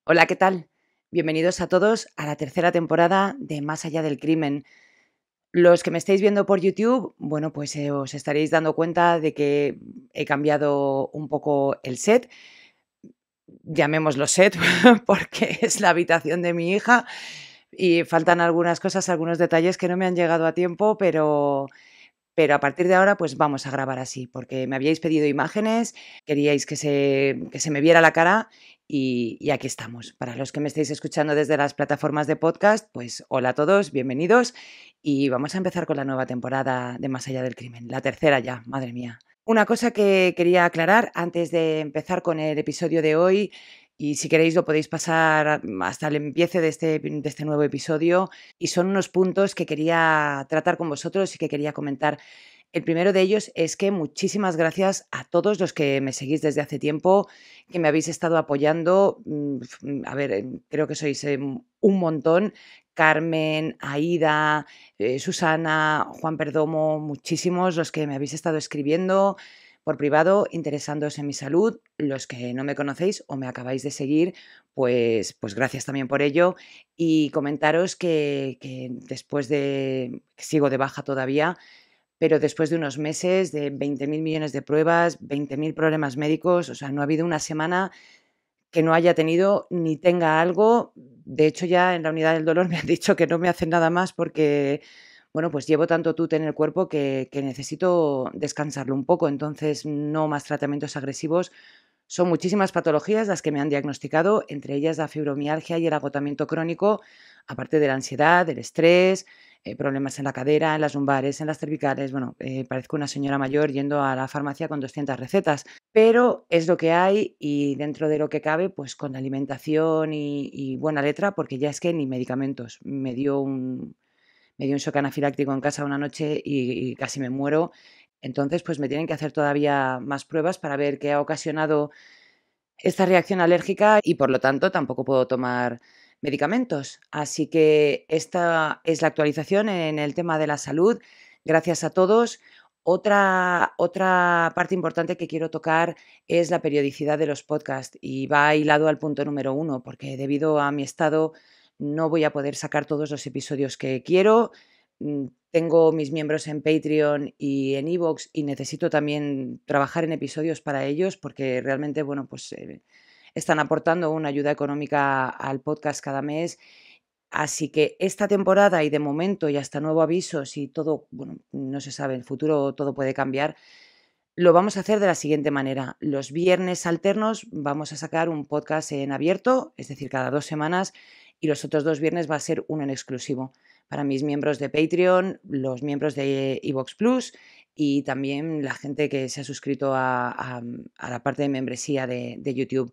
Hola, ¿qué tal? Bienvenidos a todos a la tercera temporada de Más allá del crimen. Los que me estáis viendo por YouTube, bueno, pues os estaréis dando cuenta de que he cambiado un poco el set, llamémoslo set, porque es la habitación de mi hija y faltan algunas cosas, algunos detalles que no me han llegado a tiempo, pero a partir de ahora, pues vamos a grabar así, porque me habíais pedido imágenes, queríais que se me viera la cara y aquí estamos. Para los que me estáis escuchando desde las plataformas de podcast, pues hola a todos, bienvenidos y vamos a empezar con la nueva temporada de Más allá del crimen, la tercera ya, madre mía. Una cosa que quería aclarar antes de empezar con el episodio de hoy, y si queréis lo podéis pasar hasta el empiece de este nuevo episodio, y son unos puntos que quería tratar con vosotros y que quería comentar. El primero de ellos es que muchísimas gracias a todos los que me seguís desde hace tiempo, que me habéis estado apoyando. A ver, creo que sois un montón. Carmen, Aida, Susana, Juan Perdomo, muchísimos los que me habéis estado escribiendo por privado, interesándoos en mi salud. Los que no me conocéis o me acabáis de seguir, pues gracias también por ello. Y comentaros que después de que sigo de baja todavía, pero después de unos meses de 20.000 millones de pruebas, 20.000 problemas médicos, o sea, no ha habido una semana que no haya tenido ni tenga algo. De hecho, ya en la unidad del dolor me han dicho que no me hacen nada más porque, bueno, pues llevo tanto tute en el cuerpo que necesito descansarlo un poco. Entonces, no más tratamientos agresivos. Son muchísimas patologías las que me han diagnosticado, entre ellas la fibromialgia y el agotamiento crónico, aparte de la ansiedad, del estrés, problemas en la cadera, en las lumbares, en las cervicales. Bueno, parezco una señora mayor yendo a la farmacia con 200 recetas, pero es lo que hay y dentro de lo que cabe, pues con la alimentación y buena letra, porque ya es que ni medicamentos. Me dio un shock anafiláctico en casa una noche y casi me muero. Entonces, pues me tienen que hacer todavía más pruebas para ver qué ha ocasionado esta reacción alérgica y, por lo tanto, tampoco puedo tomar medicamentos. Así que esta es la actualización en el tema de la salud. Gracias a todos. Otra parte importante que quiero tocar es la periodicidad de los podcasts y va hilado al punto número uno, porque debido a mi estado no voy a poder sacar todos los episodios que quiero. Tengo mis miembros en Patreon y en iVoox y necesito también trabajar en episodios para ellos porque realmente, bueno, pues están aportando una ayuda económica al podcast cada mes. Así que esta temporada y de momento y hasta nuevo aviso, si todo, bueno, no se sabe, en el futuro todo puede cambiar, lo vamos a hacer de la siguiente manera. Los viernes alternos vamos a sacar un podcast en abierto, es decir, cada 2 semanas, y los otros 2 viernes va a ser uno en exclusivo para mis miembros de Patreon, los miembros de iVoox Plus y también la gente que se ha suscrito a la parte de membresía de YouTube.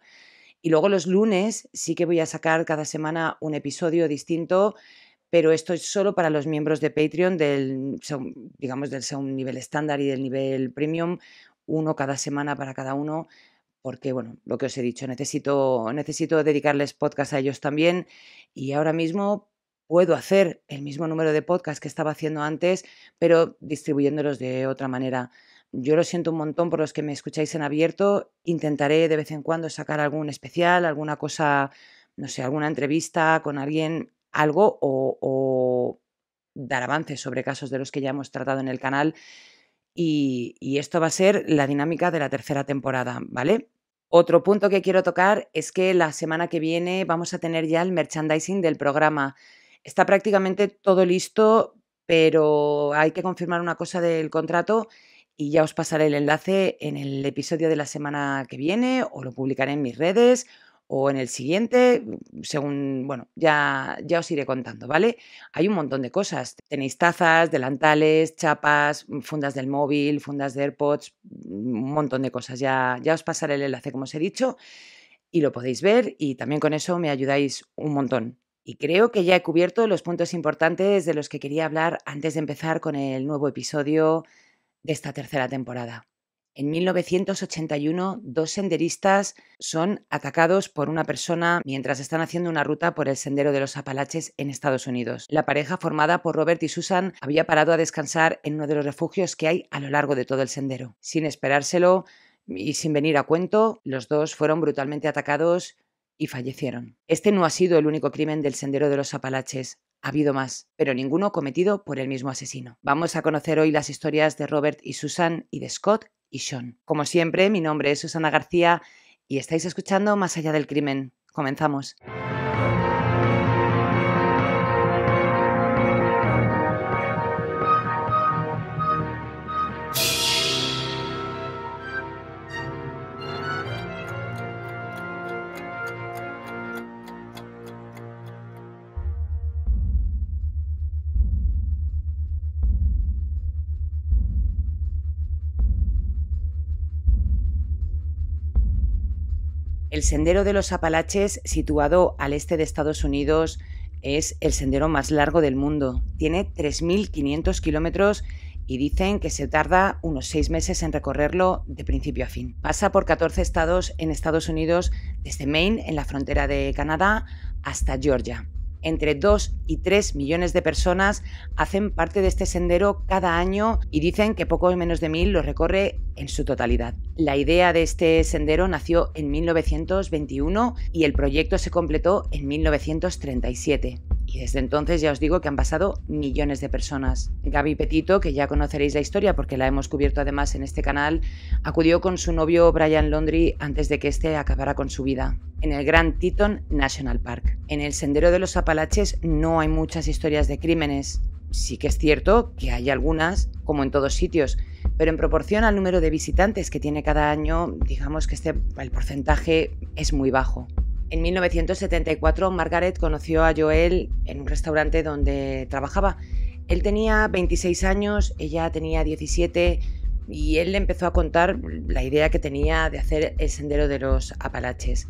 Y luego los lunes sí que voy a sacar cada semana un episodio distinto, pero esto es solo para los miembros de Patreon digamos, del segundo nivel estándar y del nivel premium, uno cada semana para cada uno, porque, bueno, lo que os he dicho, necesito dedicarles podcast a ellos también y ahora mismo puedo hacer el mismo número de podcast que estaba haciendo antes, pero distribuyéndolos de otra manera. Yo lo siento un montón por los que me escucháis en abierto. Intentaré de vez en cuando sacar algún especial, alguna cosa, no sé, alguna entrevista con alguien, algo o dar avances sobre casos de los que ya hemos tratado en el canal. Y esto va a ser la dinámica de la tercera temporada, ¿vale? Otro punto que quiero tocar es que la semana que viene vamos a tener ya el merchandising del programa. Está prácticamente todo listo, pero hay que confirmar una cosa del contrato y ya os pasaré el enlace en el episodio de la semana que viene o lo publicaré en mis redes o en el siguiente, según, bueno, ya os iré contando, ¿vale? Hay un montón de cosas. Tenéis tazas, delantales, chapas, fundas del móvil, fundas de AirPods, un montón de cosas. Ya os pasaré el enlace, como os he dicho, y lo podéis ver y también con eso me ayudáis un montón. Y creo que ya he cubierto los puntos importantes de los que quería hablar antes de empezar con el nuevo episodio de esta tercera temporada. En 1981, dos senderistas son atacados por una persona mientras están haciendo una ruta por el Sendero de los Apalaches en Estados Unidos. La pareja, formada por Robert y Susan, había parado a descansar en uno de los refugios que hay a lo largo de todo el sendero. Sin esperárselo y sin venir a cuento, los dos fueron brutalmente atacados y fallecieron. Este no ha sido el único crimen del Sendero de los Apalaches. Ha habido más, pero ninguno cometido por el mismo asesino. Vamos a conocer hoy las historias de Robert y Susan y de Scott y Sean. Como siempre, mi nombre es Susana García y estáis escuchando Más allá del crimen. Comenzamos. El Sendero de los Apalaches, situado al este de Estados Unidos, es el sendero más largo del mundo. Tiene 3.500 kilómetros y dicen que se tarda unos 6 meses en recorrerlo de principio a fin. Pasa por 14 estados en Estados Unidos, desde Maine, en la frontera de Canadá, hasta Georgia. Entre 2 y 3 millones de personas hacen parte de este sendero cada año y dicen que poco menos de 1.000 lo recorre en su totalidad. La idea de este sendero nació en 1921 y el proyecto se completó en 1937. Y desde entonces ya os digo que han pasado millones de personas. Gaby Petito, que ya conoceréis la historia porque la hemos cubierto además en este canal, acudió con su novio Brian Laundrie antes de que este acabara con su vida, en el Grand Teton National Park. En el Sendero de los Apalaches no hay muchas historias de crímenes. Sí que es cierto que hay algunas, como en todos sitios, pero en proporción al número de visitantes que tiene cada año, digamos que el porcentaje es muy bajo. En 1974, Margaret conoció a Joel en un restaurante donde trabajaba. Él tenía 26 años, ella tenía 17 y él le empezó a contar la idea que tenía de hacer el Sendero de los Apalaches.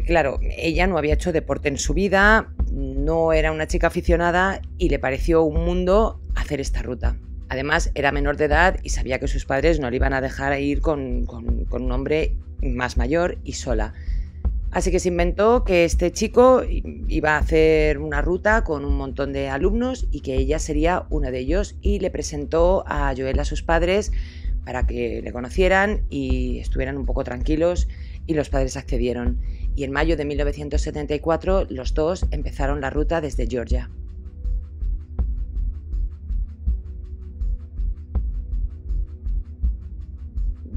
Claro, ella no había hecho deporte en su vida, no era una chica aficionada y le pareció un mundo hacer esta ruta. Además, era menor de edad y sabía que sus padres no le iban a dejar ir con un hombre más mayor y sola. Así que se inventó que este chico iba a hacer una ruta con un montón de alumnos y que ella sería uno de ellos, y le presentó a Joel a sus padres para que le conocieran y estuvieran un poco tranquilos, y los padres accedieron. Y en mayo de 1974 los dos empezaron la ruta desde Georgia.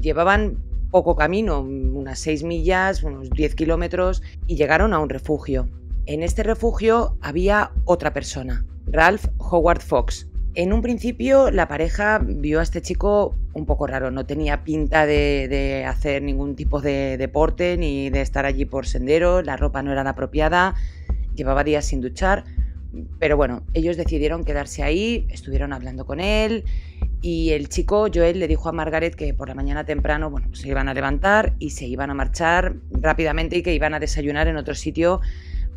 Llevaban poco camino, unas 6 millas, unos 10 kilómetros, y llegaron a un refugio. En este refugio había otra persona, Ralph Howard Fox. En un principio la pareja vio a este chico un poco raro, no tenía pinta de hacer ningún tipo de deporte ni de estar allí por sendero, la ropa no era la apropiada, llevaba días sin duchar, pero bueno, ellos decidieron quedarse ahí, estuvieron hablando con él. Y el chico, Joel, le dijo a Margaret que por la mañana temprano, se iban a levantar y se iban a marchar rápidamente y que iban a desayunar en otro sitio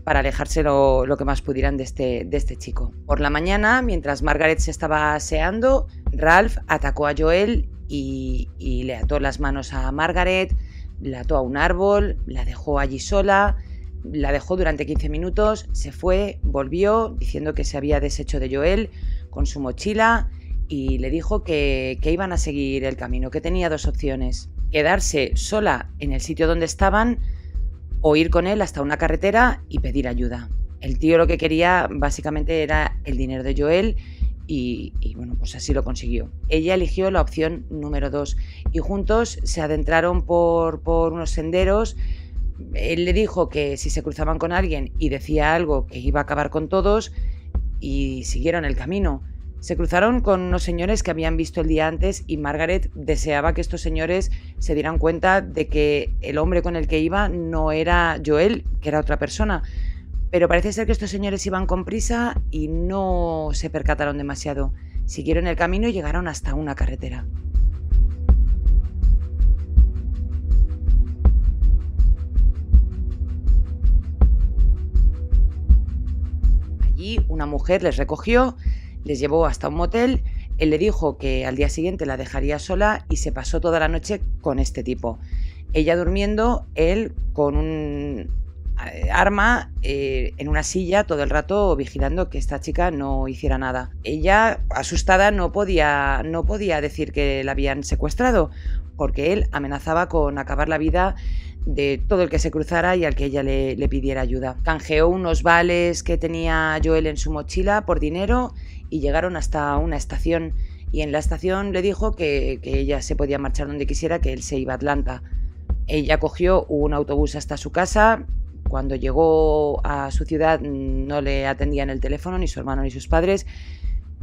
para alejarse lo que más pudieran de este chico. Por la mañana, mientras Margaret se estaba aseando, Ralph atacó a Joel y le ató las manos a Margaret, la ató a un árbol, la dejó allí sola, la dejó durante 15 minutos, se fue, volvió diciendo que se había deshecho de Joel con su mochila, y le dijo que iban a seguir el camino, que tenía 2 opciones: quedarse sola en el sitio donde estaban o ir con él hasta una carretera y pedir ayuda. El tío lo que quería básicamente era el dinero de Joel y pues así lo consiguió. Ella eligió la opción número 2 y juntos se adentraron por unos senderos. Él le dijo que si se cruzaban con alguien y decía algo, que iba a acabar con todos, y siguieron el camino. Se cruzaron con unos señores que habían visto el día antes y Margaret deseaba que estos señores se dieran cuenta de que el hombre con el que iba no era Joel, que era otra persona. Pero parece ser que estos señores iban con prisa y no se percataron demasiado. Siguieron el camino y llegaron hasta una carretera. Allí una mujer les recogió, les llevó hasta un motel. Él le dijo que al día siguiente la dejaría sola y se pasó toda la noche con este tipo. Ella durmiendo, él con un arma en una silla todo el rato vigilando que esta chica no hiciera nada. Ella, asustada, no podía decir que la habían secuestrado, porque él amenazaba con acabar la vida de todo el que se cruzara y al que ella le pidiera ayuda. Canjeó unos vales que tenía Joel en su mochila por dinero y llegaron hasta una estación, y en la estación le dijo que ella se podía marchar donde quisiera, que él se iba a Atlanta. Ella cogió un autobús hasta su casa. Cuando llegó a su ciudad no le atendían el teléfono, ni su hermano ni sus padres,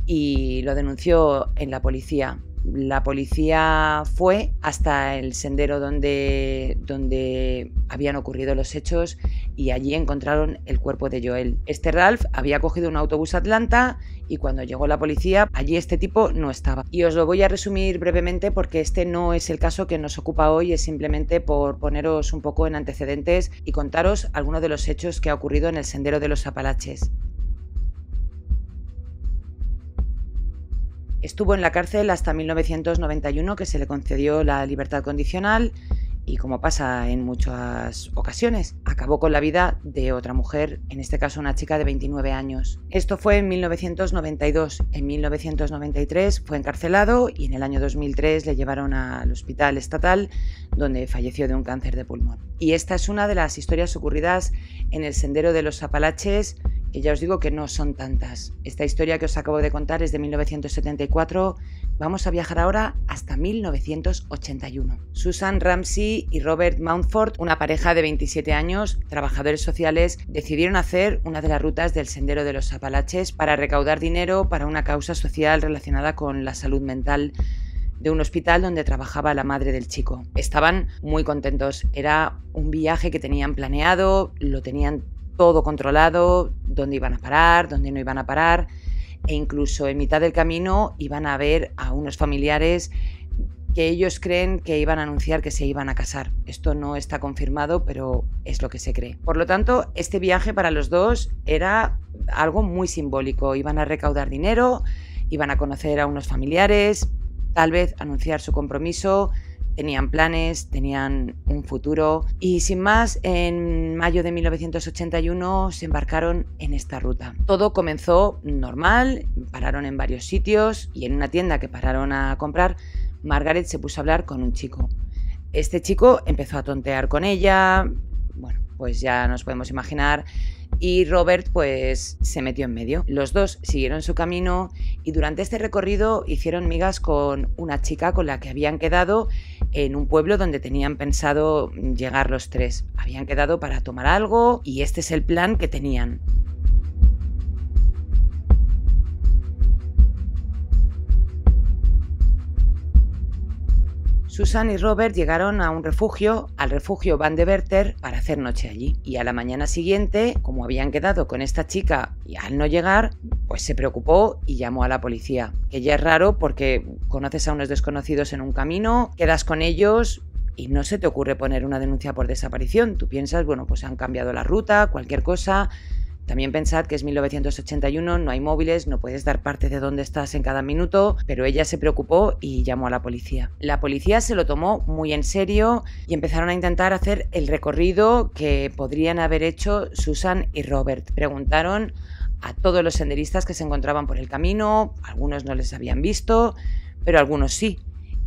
y lo denunció en la policía. La policía fue hasta el sendero donde habían ocurrido los hechos y allí encontraron el cuerpo de Joel. Ralph había cogido un autobús a Atlanta y cuando llegó la policía, allí este tipo no estaba. Y os lo voy a resumir brevemente porque este no es el caso que nos ocupa hoy, es simplemente por poneros un poco en antecedentes y contaros algunos de los hechos que ha ocurrido en el sendero de los Apalaches. Estuvo en la cárcel hasta 1991, que se le concedió la libertad condicional y, como pasa en muchas ocasiones, acabó con la vida de otra mujer, en este caso una chica de 29 años. Esto fue en 1992. En 1993 fue encarcelado y en el año 2003 le llevaron al hospital estatal, donde falleció de un cáncer de pulmón. Y esta es una de las historias ocurridas en el sendero de los Apalaches, que ya os digo que no son tantas. Esta historia que os acabo de contar es de 1974. Vamos a viajar ahora hasta 1981. Susan Ramsey y Robert Mountford, una pareja de 27 años, trabajadores sociales, decidieron hacer una de las rutas del Sendero de los Apalaches para recaudar dinero para una causa social relacionada con la salud mental de un hospital donde trabajaba la madre del chico. Estaban muy contentos. Era un viaje que tenían planeado, lo tenían todo controlado, dónde iban a parar, dónde no iban a parar, e incluso en mitad del camino iban a ver a unos familiares que ellos creen que iban a anunciar que se iban a casar. Esto no está confirmado, pero es lo que se cree. Por lo tanto, este viaje para los dos era algo muy simbólico. Iban a recaudar dinero, iban a conocer a unos familiares, tal vez anunciar su compromiso. Tenían planes, tenían un futuro y sin más, en mayo de 1981 se embarcaron en esta ruta. Todo comenzó normal, pararon en varios sitios y en una tienda que pararon a comprar, Margaret se puso a hablar con un chico. Este chico empezó a tontear con ella, bueno, pues ya nos podemos imaginar, y Robert pues se metió en medio. Los dos siguieron su camino y durante este recorrido hicieron migas con una chica con la que habían quedado en un pueblo donde tenían pensado llegar los tres. Habían quedado para tomar algo y este es el plan que tenían. Susan y Robert llegaron a un refugio, al refugio Van de Werter, para hacer noche allí. Y a la mañana siguiente, como habían quedado con esta chica y al no llegar, pues se preocupó y llamó a la policía. Que ya es raro porque conoces a unos desconocidos en un camino, quedas con ellos y no se te ocurre poner una denuncia por desaparición. Tú piensas, bueno, pues han cambiado la ruta, cualquier cosa. También pensad que es 1981, no hay móviles, no puedes dar parte de dónde estás en cada minuto, pero ella se preocupó y llamó a la policía. La policía se lo tomó muy en serio y empezaron a intentar hacer el recorrido que podrían haber hecho Susan y Robert. Preguntaron a todos los senderistas que se encontraban por el camino, algunos no les habían visto, pero algunos sí.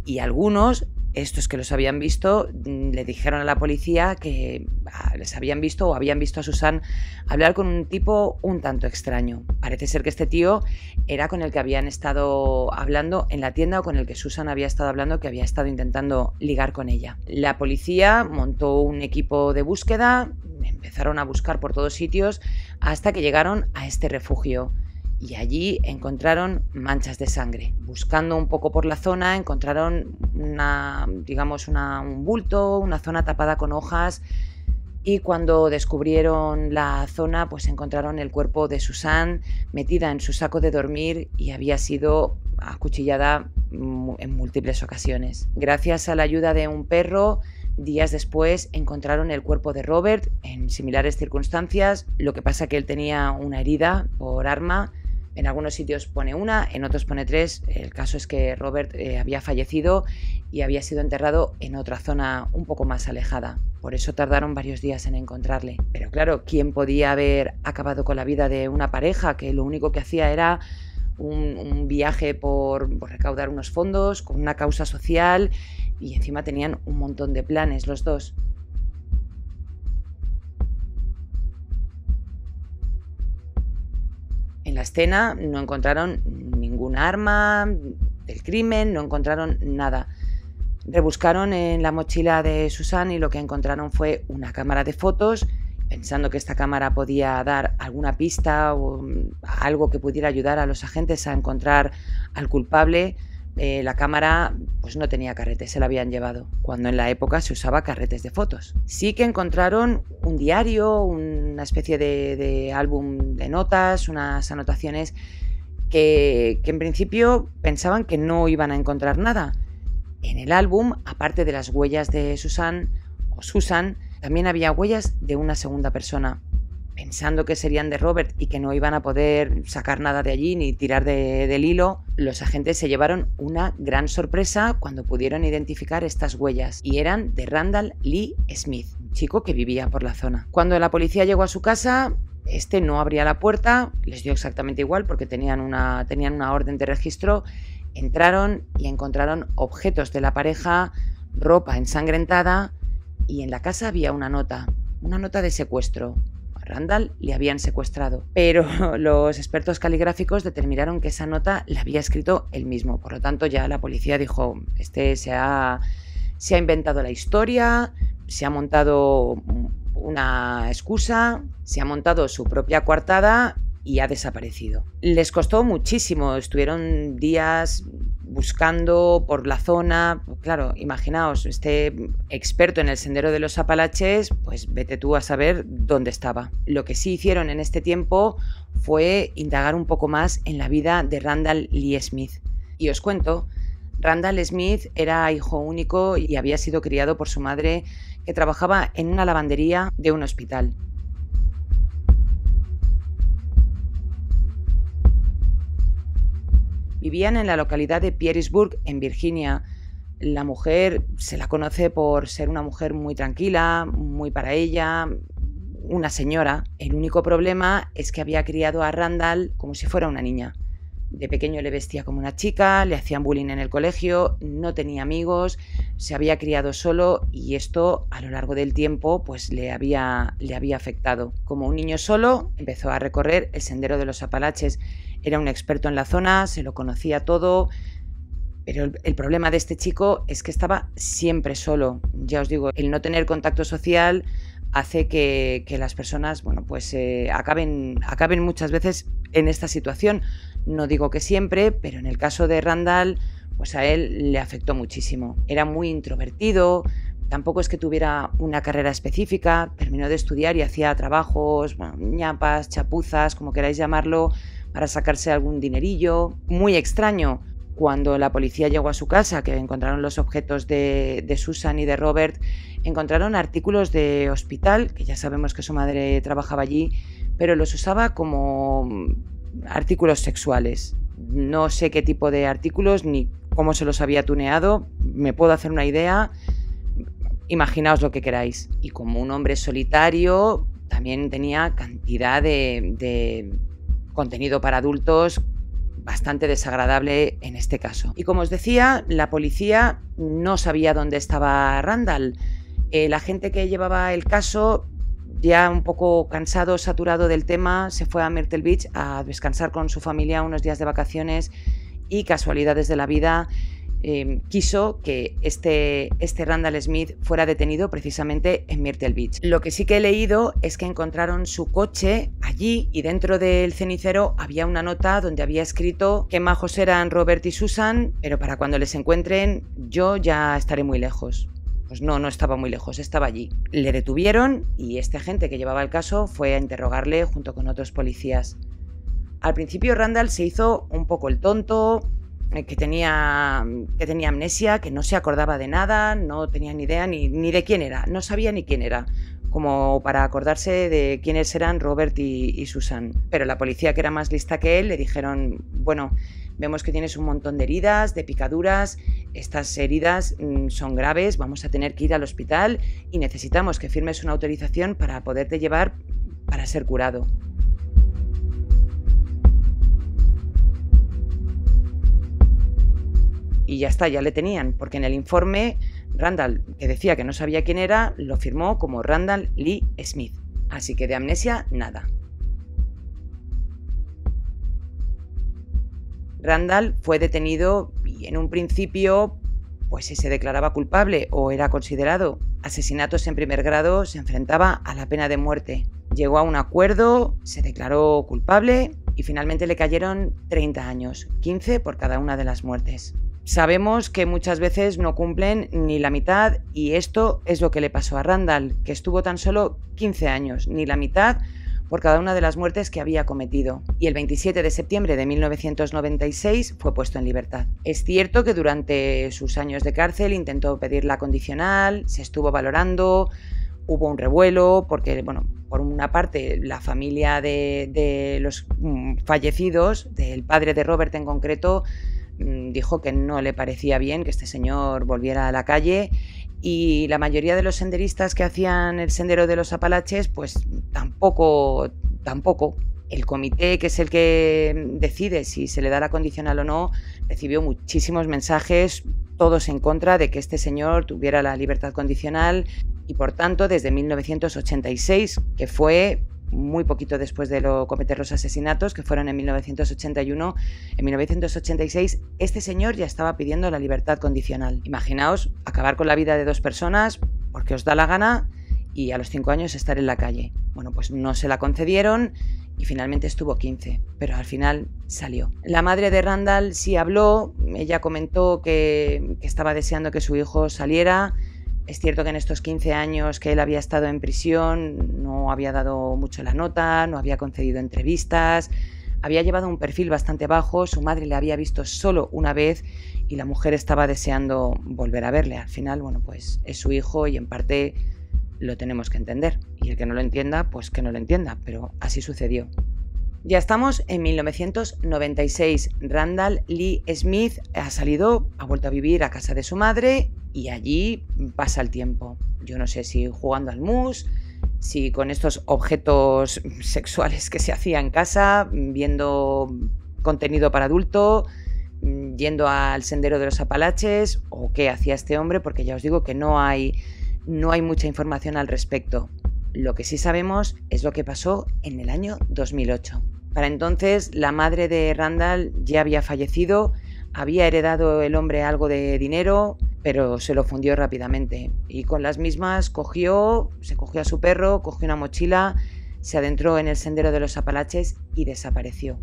Y algunos, estos que los habían visto, le dijeron a la policía que les habían visto o habían visto a Susan hablar con un tipo un tanto extraño. Parece ser que este tío era con el que habían estado hablando en la tienda o con el que Susan había estado hablando, que había estado intentando ligar con ella. La policía montó un equipo de búsqueda, empezaron a buscar por todos sitios hasta que llegaron a este refugio. Y allí encontraron manchas de sangre. Buscando un poco por la zona, encontraron un bulto, una zona tapada con hojas, y cuando descubrieron la zona, pues encontraron el cuerpo de Susan metida en su saco de dormir y había sido acuchillada en múltiples ocasiones. Gracias a la ayuda de un perro, días después encontraron el cuerpo de Robert en similares circunstancias. Lo que pasa que él tenía una herida por arma. En algunos sitios pone una, en otros pone 3. El caso es que Robert había fallecido y había sido enterrado en otra zona un poco más alejada. Por eso tardaron varios días en encontrarle. Pero claro, ¿quién podía haber acabado con la vida de una pareja que lo único que hacía era un viaje por recaudar unos fondos, con una causa social, y encima tenían un montón de planes los dos? En la escena no encontraron ningún arma del crimen, no encontraron nada. Rebuscaron en la mochila de Susan y lo que encontraron fue una cámara de fotos, pensando que esta cámara podía dar alguna pista o algo que pudiera ayudar a los agentes a encontrar al culpable. La cámara pues no tenía carretes, se la habían llevado, cuando en la época se usaba carretes de fotos. Sí que encontraron un diario, una especie de álbum de notas, unas anotaciones que en principio pensaban que no iban a encontrar nada. En el álbum, aparte de las huellas de Susan, también había huellas de una segunda persona. Pensando que serían de Robert y que no iban a poder sacar nada de allí ni tirar del hilo, los agentes se llevaron una gran sorpresa cuando pudieron identificar estas huellas, y eran de Randall Lee Smith, un chico que vivía por la zona. Cuando la policía llegó a su casa, este no abría la puerta, les dio exactamente igual porque tenían una orden de registro. Entraron y encontraron objetos de la pareja, ropa ensangrentada, y en la casa había una nota de secuestro. A Randall le habían secuestrado, pero los expertos caligráficos determinaron que esa nota la había escrito él mismo. Por lo tanto, ya la policía dijo, se ha inventado la historia, se ha montado una excusa, se ha montado su propia coartada y ha desaparecido. Les costó muchísimo, estuvieron días buscando por la zona. Claro, imaginaos, este experto en el sendero de los Apalaches, pues vete tú a saber dónde estaba. Lo que sí hicieron en este tiempo fue indagar un poco más en la vida de Randall Lee Smith. Y os cuento, Randall Smith era hijo único y había sido criado por su madre, que trabajaba en una lavandería de un hospital. Vivían en la localidad de Petersburg, en Virginia. La mujer se la conoce por ser una mujer muy tranquila, muy para ella, una señora. El único problema es que había criado a Randall como si fuera una niña. De pequeño le vestía como una chica, le hacían bullying en el colegio, no tenía amigos, se había criado solo, y esto a lo largo del tiempo pues le había afectado. Como un niño solo, empezó a recorrer el sendero de los Apalaches. Era un experto en la zona, se lo conocía todo, pero el problema de este chico es que estaba siempre solo. Ya os digo, el no tener contacto social hace que las personas, bueno, pues acaben muchas veces en esta situación. No digo que siempre, pero en el caso de Randall, pues a él le afectó muchísimo. Era muy introvertido, tampoco es que tuviera una carrera específica, terminó de estudiar y hacía trabajos, bueno, ñapas, chapuzas, como queráis llamarlo, para sacarse algún dinerillo. Muy extraño. Cuando la policía llegó a su casa, que encontraron los objetos de Susan y de Robert, encontraron artículos de hospital, que ya sabemos que su madre trabajaba allí, pero los usaba como artículos sexuales. No sé qué tipo de artículos ni cómo se los había tuneado, me puedo hacer una idea, imaginaos lo que queráis. Y como un hombre solitario, también tenía cantidad de contenido para adultos bastante desagradable en este caso. Y como os decía, la policía no sabía dónde estaba Randall. El agente que llevaba el caso, ya un poco cansado, saturado del tema, se fue a Myrtle Beach a descansar con su familia unos días de vacaciones, y casualidades de la vida, quiso que este Randall Smith fuera detenido precisamente en Myrtle Beach. Lo que sí que he leído es que encontraron su coche allí, y dentro del cenicero había una nota donde había escrito: qué majos eran Robert y Susan, pero para cuando les encuentren yo ya estaré muy lejos. Pues no estaba muy lejos, estaba allí. Le detuvieron y este agente que llevaba el caso fue a interrogarle junto con otros policías. Al principio Randall se hizo un poco el tonto, que tenía amnesia, que no se acordaba de nada, no tenía ni idea ni de quién era, no sabía ni quién era, como para acordarse de quiénes eran Robert y Susan. Pero la policía, que era más lista que él, le dijeron: bueno, vemos que tienes un montón de heridas, de picaduras, estas heridas son graves, vamos a tener que ir al hospital y necesitamos que firmes una autorización para poderte llevar para ser curado. Y ya está, ya le tenían, porque en el informe Randall, que decía que no sabía quién era, lo firmó como Randall Lee Smith. Así que de amnesia, nada. Randall fue detenido y en un principio, pues si se declaraba culpable o era considerado asesinatos en primer grado, se enfrentaba a la pena de muerte. Llegó a un acuerdo, se declaró culpable y finalmente le cayeron 30 años, 15 por cada una de las muertes. Sabemos que muchas veces no cumplen ni la mitad y esto es lo que le pasó a Randall, que estuvo tan solo 15 años, ni la mitad por cada una de las muertes que había cometido. Y el 27 de septiembre de 1996 fue puesto en libertad. Es cierto que durante sus años de cárcel intentó pedir la condicional, se estuvo valorando, hubo un revuelo porque, bueno, por una parte la familia de los fallecidos, del padre de Robert en concreto, dijo que no le parecía bien que este señor volviera a la calle, y la mayoría de los senderistas que hacían el sendero de los Apalaches pues tampoco. El comité, que es el que decide si se le da la condicional o no, recibió muchísimos mensajes, todos en contra de que este señor tuviera la libertad condicional, y por tanto desde 1986, que fue muy poquito después de cometer los asesinatos, que fueron en 1981, en 1986 este señor ya estaba pidiendo la libertad condicional. Imaginaos acabar con la vida de dos personas porque os da la gana y a los 5 años estar en la calle. Bueno, pues no se la concedieron y finalmente estuvo 15, pero al final salió. La madre de Randall sí habló, ella comentó que estaba deseando que su hijo saliera. Es cierto que en estos 15 años que él había estado en prisión no había dado mucho la nota, no había concedido entrevistas, había llevado un perfil bastante bajo, su madre le había visto solo una vez y la mujer estaba deseando volver a verle. Al final, bueno, pues es su hijo y en parte lo tenemos que entender. Y el que no lo entienda, pues que no lo entienda, pero así sucedió. Ya estamos en 1996. Randall Lee Smith ha salido, ha vuelto a vivir a casa de su madre y allí pasa el tiempo. Yo no sé si jugando al mus, si con estos objetos sexuales que se hacía en casa, viendo contenido para adulto, yendo al sendero de los Apalaches o qué hacía este hombre, porque ya os digo que no hay mucha información al respecto. Lo que sí sabemos es lo que pasó en el año 2008. Para entonces la madre de Randall ya había fallecido, había heredado el hombre algo de dinero, pero se lo fundió rápidamente y con las mismas se cogió a su perro, cogió una mochila, se adentró en el sendero de los Apalaches y desapareció.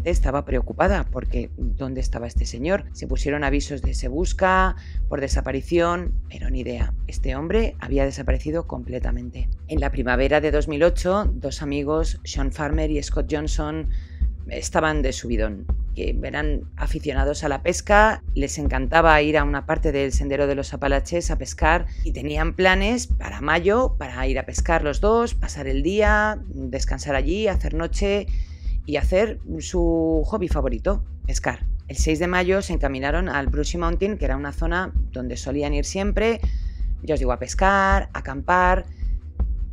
Estaba preocupada porque ¿dónde estaba este señor? Se pusieron avisos de se busca, por desaparición, pero ni idea. Este hombre había desaparecido completamente. En la primavera de 2008, dos amigos, Sean Farmer y Scott Johnson, estaban de subidón, que eran aficionados a la pesca, les encantaba ir a una parte del sendero de los Apalaches a pescar y tenían planes para mayo para ir a pescar los dos, pasar el día, descansar allí, hacer noche y hacer su hobby favorito, pescar. El 6 de mayo se encaminaron al Brushy Mountain, que era una zona donde solían ir siempre, ya os digo, a pescar, a acampar,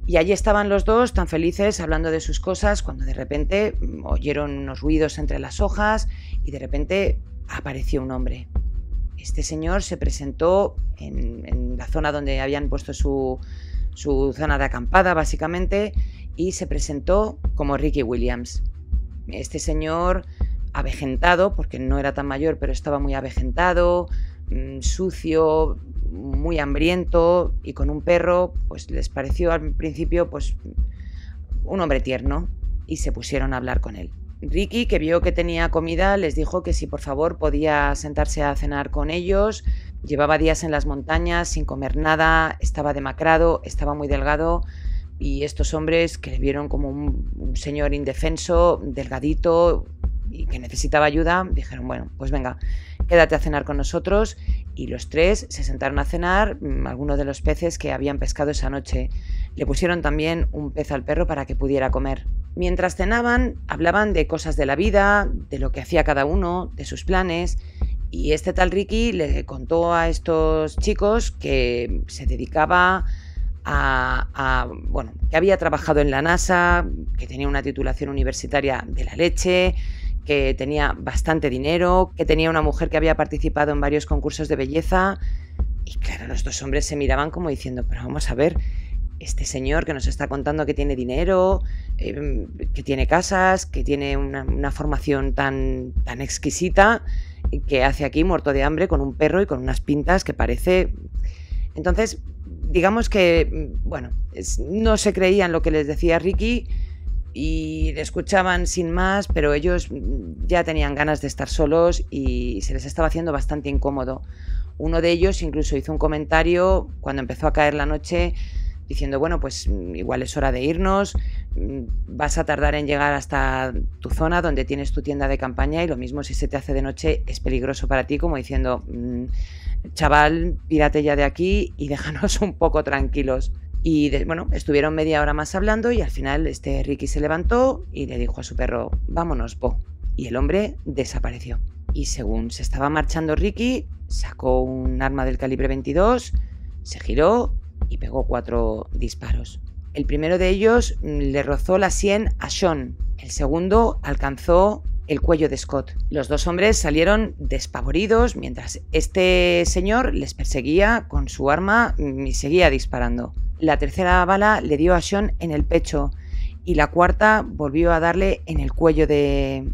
y allí estaban los dos tan felices hablando de sus cosas cuando de repente oyeron unos ruidos entre las hojas y de repente apareció un hombre. Este señor se presentó en la zona donde habían puesto su zona de acampada, básicamente, y se presentó como Ricky Williams. Este señor avejentado, porque no era tan mayor, pero estaba muy avejentado, sucio, muy hambriento y con un perro, pues les pareció al principio pues un hombre tierno y se pusieron a hablar con él. Ricky, que vio que tenía comida, les dijo que si por favor podía sentarse a cenar con ellos. Llevaba días en las montañas sin comer nada, estaba demacrado, estaba muy delgado. Y estos hombres que le vieron como un señor indefenso, delgadito y que necesitaba ayuda, dijeron, bueno, pues venga, quédate a cenar con nosotros. Y los tres se sentaron a cenar algunos de los peces que habían pescado esa noche. Le pusieron también un pez al perro para que pudiera comer. Mientras cenaban, hablaban de cosas de la vida, de lo que hacía cada uno, de sus planes. Y este tal Ricky le contó a estos chicos que se dedicaba que había trabajado en la NASA, que tenía una titulación universitaria de la leche, que tenía bastante dinero, que tenía una mujer que había participado en varios concursos de belleza, Y claro, los dos hombres se miraban como diciendo, pero vamos a ver, este señor que nos está contando que tiene dinero, que tiene casas, que tiene una formación tan exquisita, que hace aquí muerto de hambre con un perro y con unas pintas que parece... Entonces, digamos que, bueno, no se creían lo que les decía Ricky y le escuchaban sin más, pero ellos ya tenían ganas de estar solos y se les estaba haciendo bastante incómodo. Uno de ellos incluso hizo un comentario cuando empezó a caer la noche diciendo, bueno, pues igual es hora de irnos, vas a tardar en llegar hasta tu zona donde tienes tu tienda de campaña y lo mismo si se te hace de noche es peligroso para ti, como diciendo, chaval, pírate ya de aquí y déjanos un poco tranquilos. Y bueno, estuvieron media hora más hablando y al final Ricky se levantó y le dijo a su perro, vámonos, Po. Y el hombre desapareció. Y según se estaba marchando Ricky, sacó un arma del calibre 22, se giró y pegó 4 disparos. El primero de ellos le rozó la sien a Sean, el segundo alcanzó el cuello de Scott. Los dos hombres salieron despavoridos mientras este señor les perseguía con su arma y seguía disparando. La tercera bala le dio a Sean en el pecho y la cuarta volvió a darle en el cuello de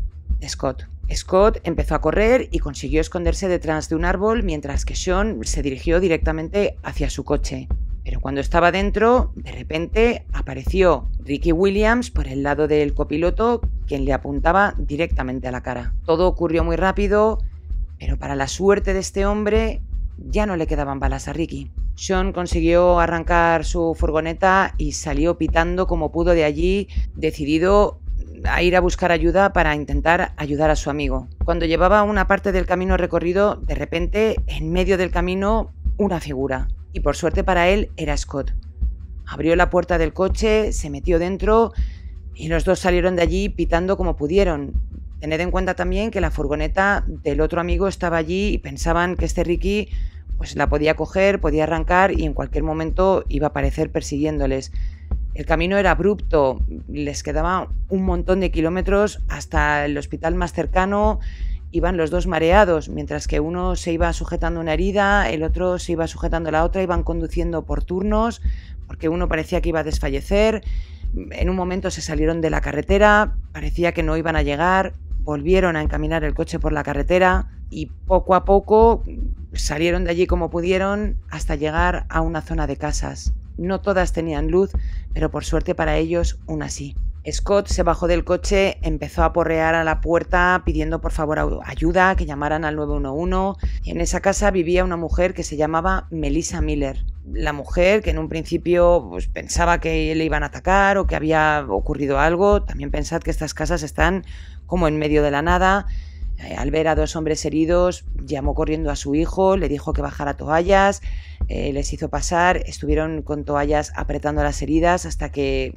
Scott. Scott empezó a correr y consiguió esconderse detrás de un árbol mientras que Sean se dirigió directamente hacia su coche. Pero cuando estaba dentro, de repente apareció Ricky Williams por el lado del copiloto, quien le apuntaba directamente a la cara. Todo ocurrió muy rápido, pero para la suerte de este hombre ya no le quedaban balas a Ricky. Sean consiguió arrancar su furgoneta y salió pitando como pudo de allí, decidido a ir a buscar ayuda para intentar ayudar a su amigo. Cuando llevaba una parte del camino recorrido, de repente, en medio del camino, una figura. Y por suerte para él era Scott. Abrió la puerta del coche, se metió dentro y los dos salieron de allí pitando como pudieron. Tened en cuenta también que la furgoneta del otro amigo estaba allí y pensaban que Ricky pues la podía coger, podía arrancar y en cualquier momento iba a aparecer persiguiéndoles. El camino era abrupto, les quedaba un montón de kilómetros hasta el hospital más cercano. Iban los dos mareados, mientras que uno se iba sujetando una herida, el otro se iba sujetando la otra, iban conduciendo por turnos, porque uno parecía que iba a desfallecer. En un momento se salieron de la carretera, parecía que no iban a llegar, volvieron a encaminar el coche por la carretera y poco a poco salieron de allí como pudieron hasta llegar a una zona de casas. No todas tenían luz, pero por suerte para ellos, una sí. Scott se bajó del coche, empezó a porrear a la puerta pidiendo por favor ayuda, que llamaran al 911. Y en esa casa vivía una mujer que se llamaba Melissa Miller. La mujer que en un principio pues, pensaba que le iban a atacar o que había ocurrido algo. También pensad que estas casas están como en medio de la nada. Al ver a dos hombres heridos, llamó corriendo a su hijo, le dijo que bajara toallas, les hizo pasar, estuvieron con toallas apretando las heridas hasta que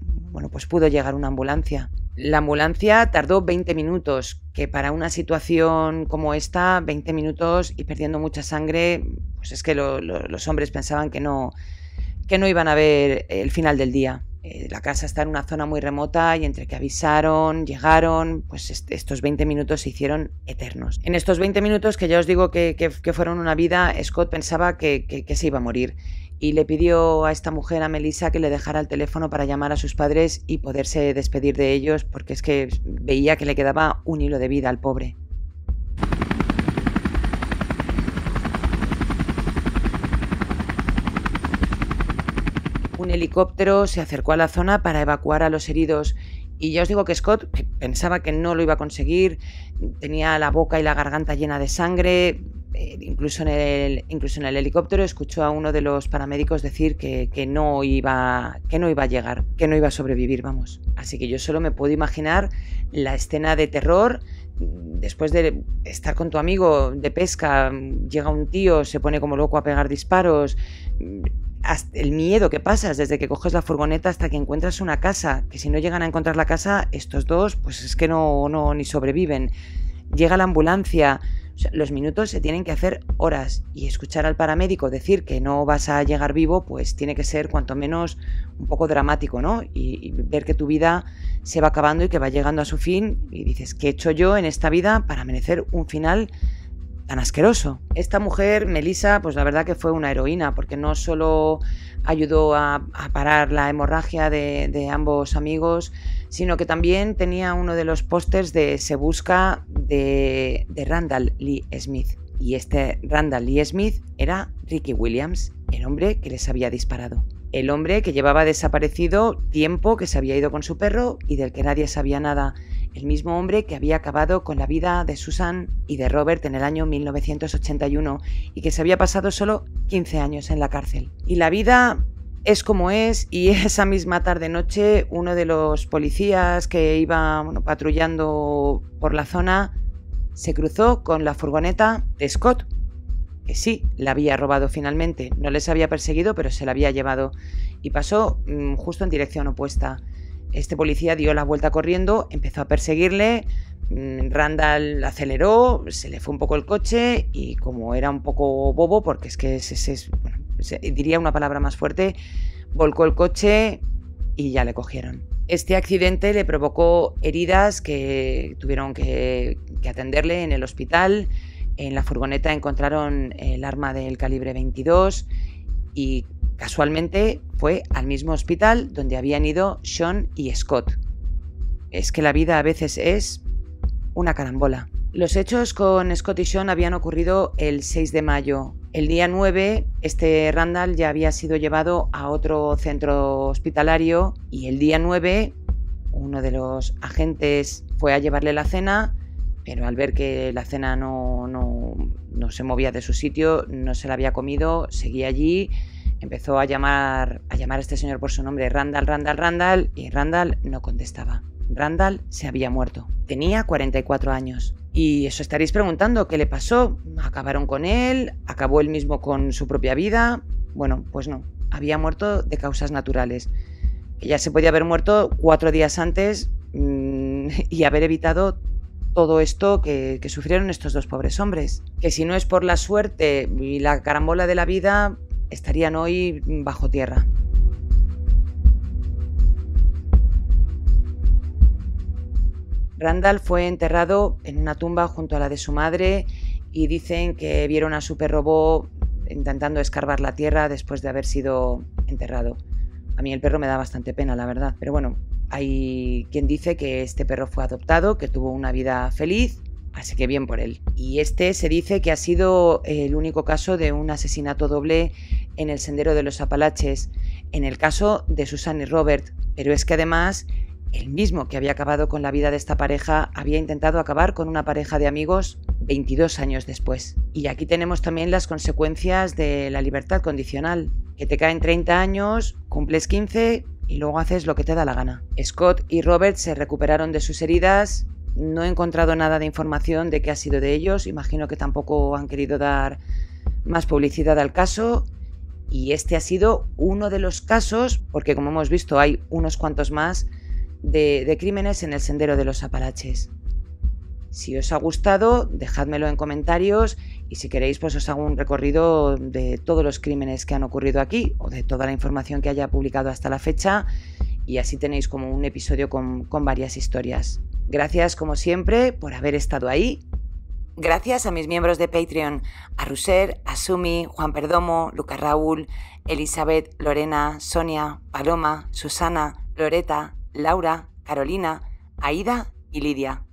pues pudo llegar una ambulancia. La ambulancia tardó 20 minutos, que para una situación como esta, 20 minutos y perdiendo mucha sangre, pues es que los hombres pensaban que no iban a ver el final del día. La casa está en una zona muy remota y entre que avisaron, llegaron, pues estos 20 minutos se hicieron eternos. En estos 20 minutos, que ya os digo que fueron una vida, Scott pensaba que se iba a morir y le pidió a esta mujer, a Melissa, que le dejara el teléfono para llamar a sus padres y poderse despedir de ellos, porque es que veía que le quedaba un hilo de vida al pobre. Un helicóptero se acercó a la zona para evacuar a los heridos y ya os digo que Scott pensaba que no lo iba a conseguir, tenía la boca y la garganta llena de sangre, incluso en el helicóptero escuchó a uno de los paramédicos decir que no iba a llegar, que no iba a sobrevivir, vamos. Así que yo solo me puedo imaginar la escena de terror. Después de estar con tu amigo de pesca, llega un tío, se pone como loco a pegar disparos. El miedo que pasas desde que coges la furgoneta hasta que encuentras una casa, que si no llegan a encontrar la casa, estos dos, pues es que no ni sobreviven. Llega la ambulancia, o sea, los minutos se tienen que hacer horas y escuchar al paramédico decir que no vas a llegar vivo, pues tiene que ser cuanto menos un poco dramático, ¿no? Y ver que tu vida se va acabando y que va llegando a su fin y dices, ¿qué he hecho yo en esta vida para merecer un final tan asqueroso. Esta mujer, Melissa, pues la verdad que fue una heroína, porque no solo ayudó a parar la hemorragia de ambos amigos, sino que también tenía uno de los pósters de Se Busca de Randall Lee Smith. Y este Randall Lee Smith era Ricky Williams, el hombre que les había disparado. El hombre que llevaba desaparecido tiempo, que se había ido con su perro y del que nadie sabía nada. El mismo hombre que había acabado con la vida de Susan y de Robert en el año 1981 y que se había pasado solo 15 años en la cárcel. Y la vida es como es, y esa misma tarde-noche uno de los policías que iba patrullando por la zona se cruzó con la furgoneta de Scott, que sí, la había robado finalmente. No les había perseguido, pero se la había llevado y pasó justo en dirección opuesta. Este policía dio la vuelta corriendo, empezó a perseguirle, Randall aceleró, se le fue un poco el coche y como era un poco bobo, porque es que diría una palabra más fuerte, volcó el coche y ya le cogieron. Este accidente le provocó heridas que tuvieron que atenderle en el hospital. En la furgoneta encontraron el arma del calibre 22 y casualmente fue al mismo hospital donde habían ido Sean y Scott. Es que la vida a veces es una carambola. Los hechos con Scott y Sean habían ocurrido el 6 de mayo. El día 9, este Randall ya había sido llevado a otro centro hospitalario y el día 9 uno de los agentes fue a llevarle la cena, pero al ver que la cena no se movía de su sitio, no se la había comido, seguía allí, empezó a llamar a este señor por su nombre, Randall, Randall, Randall, y Randall no contestaba. Randall se había muerto. Tenía 44 años. Y os estaréis preguntando qué le pasó. ¿Acabaron con él? ¿Acabó él mismo con su propia vida? Bueno, pues no. Había muerto de causas naturales. Que ya se podía haber muerto 4 días antes y haber evitado todo esto que sufrieron estos dos pobres hombres. Que si no es por la suerte y la carambola de la vida, estarían hoy bajo tierra. Randall fue enterrado en una tumba junto a la de su madre y dicen que vieron a su perro Bo intentando escarbar la tierra después de haber sido enterrado. A mí el perro me da bastante pena, la verdad. Pero bueno, hay quien dice que este perro fue adoptado, que tuvo una vida feliz, así que bien por él. Y este se dice que ha sido el único caso de un asesinato doble en el Sendero de los Apalaches, en el caso de Susan y Robert. Pero es que además, el mismo que había acabado con la vida de esta pareja había intentado acabar con una pareja de amigos 22 años después. Y aquí tenemos también las consecuencias de la libertad condicional, que te caen 30 años, cumples 15 y luego haces lo que te da la gana. Scott y Robert se recuperaron de sus heridas. No he encontrado nada de información de qué ha sido de ellos. Imagino que tampoco han querido dar más publicidad al caso. Y este ha sido uno de los casos, porque como hemos visto hay unos cuantos más, de crímenes en el Sendero de los Apalaches. Si os ha gustado, dejádmelo en comentarios y si queréis pues os hago un recorrido de todos los crímenes que han ocurrido aquí o de toda la información que haya publicado hasta la fecha y así tenéis como un episodio con varias historias. Gracias como siempre por haber estado ahí. Gracias a mis miembros de Patreon, a Ruser, a Sumi, Juan Perdomo, Lucas Raúl, Elizabeth, Lorena, Sonia, Paloma, Susana, Loreta, Laura, Carolina, Aida y Lidia.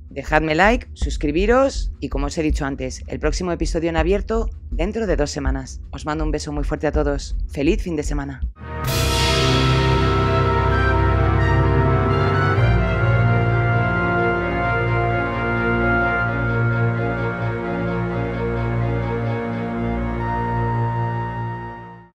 Dejadme like, suscribiros y como os he dicho antes, el próximo episodio en abierto dentro de 2 semanas. Os mando un beso muy fuerte a todos. ¡Feliz fin de semana!